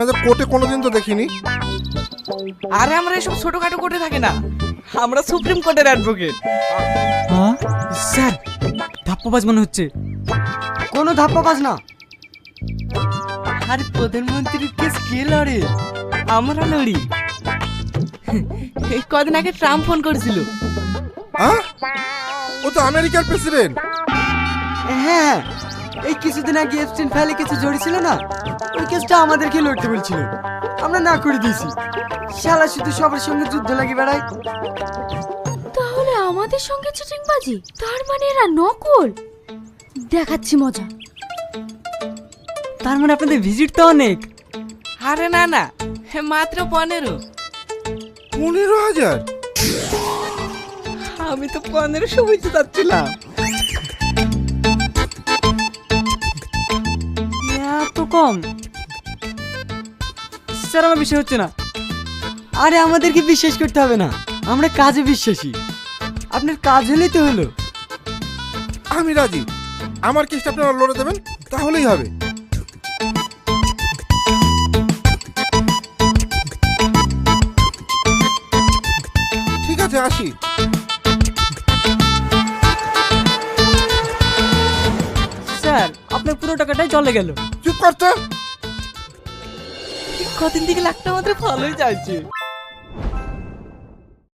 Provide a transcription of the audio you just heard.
আপনাদের কোর্টে কোনোদিন তো দেখিনি। আরে আমরা এসব ছোটখাটো কোর্টে থাকি না, আমরা সুপ্রিম কোর্টের অ্যাডভোকেট। হ্যাঁ স্যার, ধাপ্পাবাজ মনে হচ্ছে। কোনো ধাপ্পাবাজ না। আরে প্রধানমন্ত্রীর কেস কে লড়ে? আমরা লড়ি। এই কদিন আগে ট্রাম্প ফোন করেছিল। হ্যাঁ, ও তো আমেরিকার প্রেসিডেন্ট। হ্যাঁ, এই কিছুদিন আগে এপস্টিন ফাইলে কিছু জড়িয়েছিল না, ওই কেসটা আমাদেরকে লড়তে বলছিল, আমরা না করে দিয়েছি। শালা শুধু সবার সঙ্গে যুদ্ধ লাগি বেড়ায়। তাহলে আমাদের সঙ্গে চিটিংবাজি, তার মানে এরা নকল। দেখাচ্ছি মজা। তার মানে আপনাদের ভিজিট তো অনেক। আরে না না, মাত্র 15। 15,000? আমি তো 1500 বুঝতে চাচ্ছিলাম। এত কম? স্যার আমার বিষয় হচ্ছে না। আরে আমাদেরকে বিশ্বাস করতে হবে না, আমরা কাজে বিশ্বাসী। আপনার কাজ হলেই তো হলো। আমি রাজি, আমার কেসটা আপনারা লড়ে দেবেন, তাহলেই হবে। ঠিক আছে, আসি। স্যার আপনার পুরো টাকাটাই চলে গেল। চুপ করতে। কদিন থেকে লাখটা আমাদের ভালোই যাচ্ছে।